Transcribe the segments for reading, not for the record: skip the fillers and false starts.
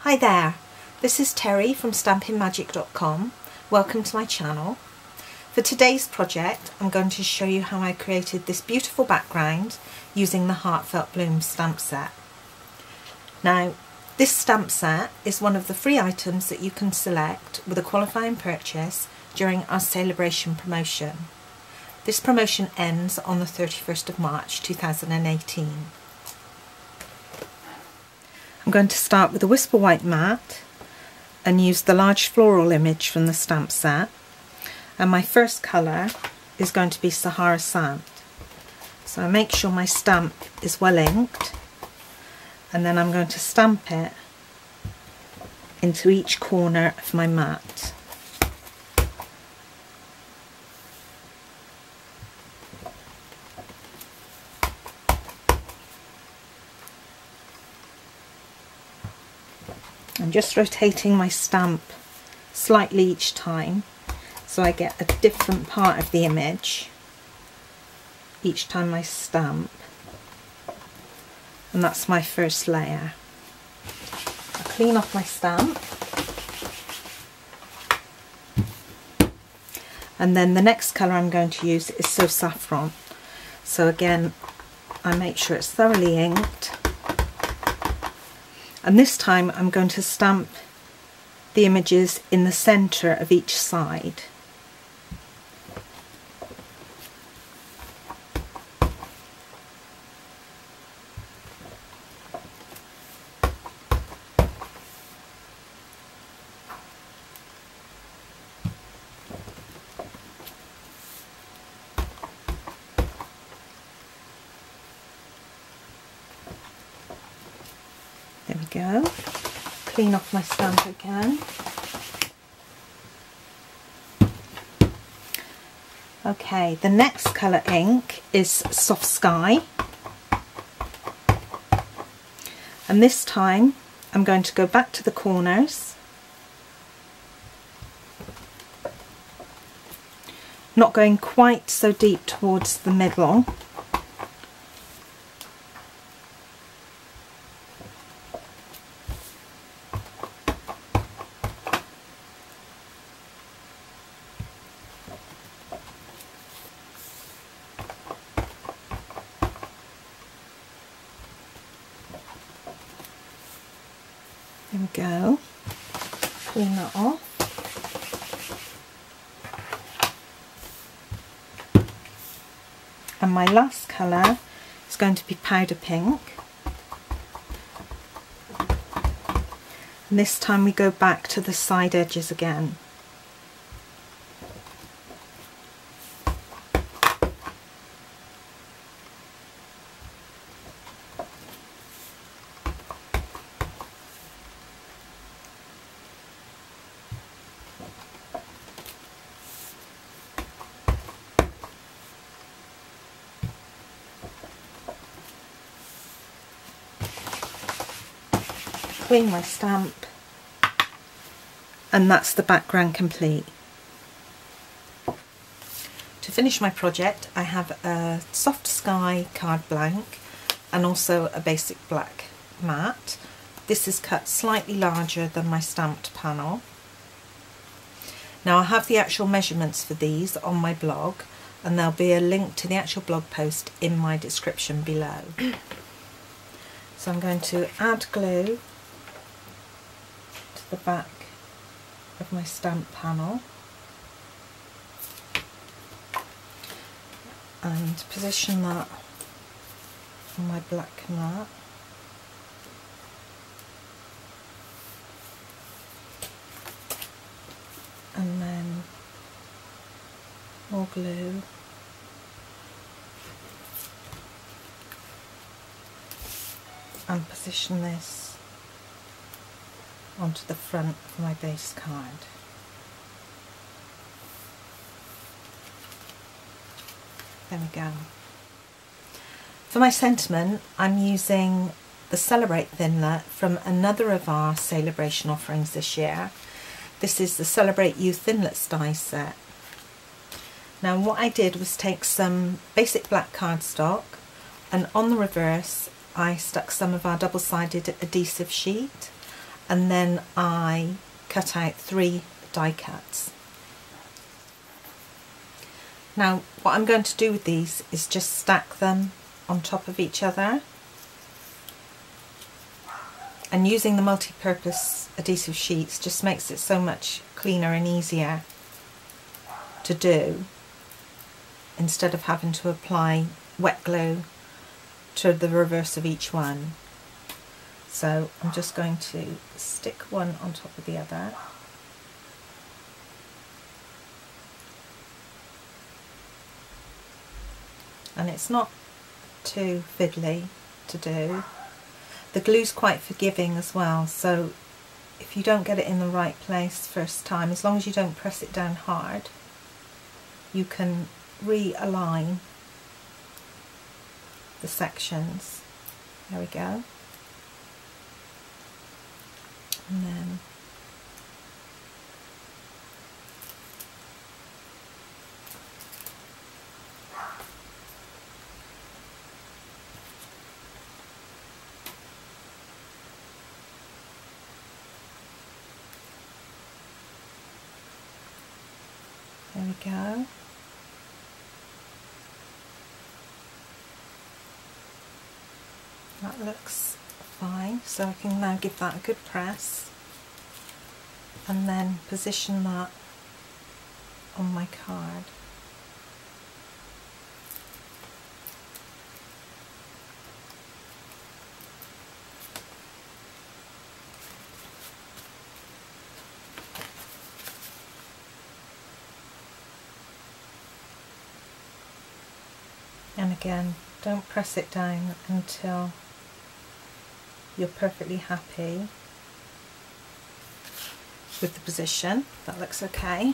Hi there, this is Teri from stampinmagic.com. Welcome to my channel. For today's project I'm going to show you how I created this beautiful background using the Heartfelt Blooms stamp set. Now this stamp set is one of the free items that you can select with a qualifying purchase during our celebration promotion. This promotion ends on the 31st of March 2018. I'm going to start with a Whisper White mat and use the large floral image from the stamp set, and my first colour is going to be Sahara Sand. So I make sure my stamp is well inked, and then I'm going to stamp it into each corner of my mat. I'm just rotating my stamp slightly each time so I get a different part of the image each time I stamp, and that's my first layer. I'll clean off my stamp, and then the next colour I'm going to use is So Saffron. So again I make sure it's thoroughly inked. And this time I'm going to stamp the images in the centre of each side. There we go. Clean off my stamp again. Okay, the next colour ink is Soft Sky. And this time I'm going to go back to the corners. Not going quite so deep towards the middle. There we go, clean that off. And my last colour is going to be Powder Pink. And this time we go back to the side edges again. Clean my stamp, and that's the background complete. To finish my project I have a Soft Sky card blank and also a basic black mat. This is cut slightly larger than my stamped panel. Now I have the actual measurements for these on my blog, and there'll be a link to the actual blog post in my description below. So I'm going to add glue the back of my stamp panel and position that on my black mat. And then more glue and position this onto the front of my base card. There we go. For my sentiment I'm using the Celebrate Thinlit from another of our celebration offerings this year. This is the Celebrate You Thinlits die set. Now what I did was take some basic black cardstock, and on the reverse I stuck some of our double-sided adhesive sheet, and then I cut out 3 die cuts. Now what I'm going to do with these is just stack them on top of each other, and using the multi-purpose adhesive sheets just makes it so much cleaner and easier to do, instead of having to apply wet glue to the reverse of each one. So I'm just going to stick one on top of the other. And it's not too fiddly to do. The glue's quite forgiving as well, so if you don't get it in the right place first time, as long as you don't press it down hard, you can realign the sections. There we go. And then there we go. That looks fine, so I can now give that a good press and then position that on my card. And again, don't press it down until you're perfectly happy with the position. That looks okay.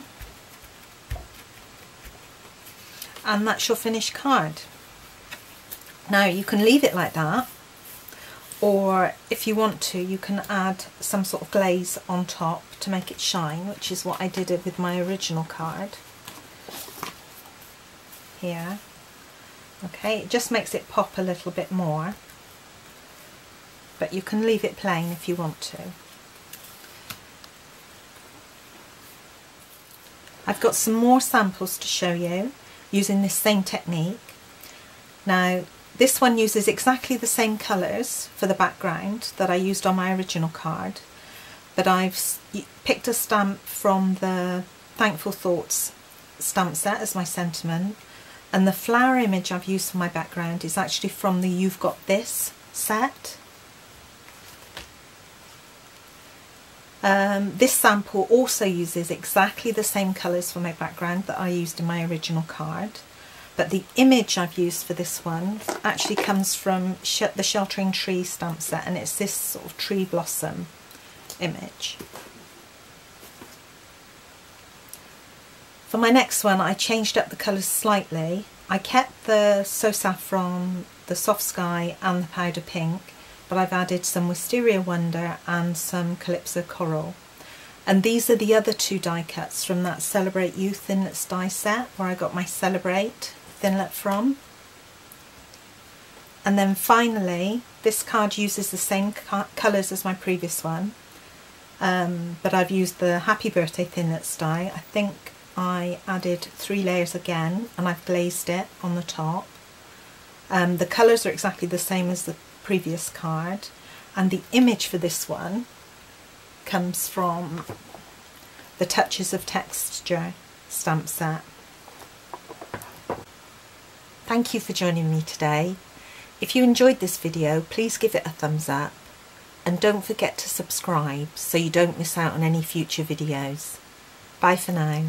And that's your finished card. Now you can leave it like that, or if you want to, you can add some sort of glaze on top to make it shine, which is what I did with my original card here. Okay, it just makes it pop a little bit more, but you can leave it plain if you want to. I've got some more samples to show you using this same technique. Now this one uses exactly the same colours for the background that I used on my original card, but I've picked a stamp from the Thankful Thoughts stamp set as my sentiment, and the flower image I've used for my background is actually from the You've Got This set. This sample also uses exactly the same colours for my background that I used in my original card, but the image I've used for this one actually comes from the Sheltering Tree stamp set, and it's this sort of tree blossom image. For my next one, I changed up the colours slightly. I kept the So Saffron, the Soft Sky and the Powder Pink, but I've added some Wisteria Wonder and some Calypso Coral. And these are the other 2 die cuts from that Celebrate You Thinlits die set, where I got my Celebrate Thinlit from. And then finally, this card uses the same colours as my previous one, but I've used the Happy Birthday Thinlits die. I think I added 3 layers again, and I've glazed it on the top. The colours are exactly the same as the previous card, and the image for this one comes from the Touches of Texture stamp set. Thank you for joining me today. If you enjoyed this video, please give it a thumbs up, and don't forget to subscribe so you don't miss out on any future videos. Bye for now.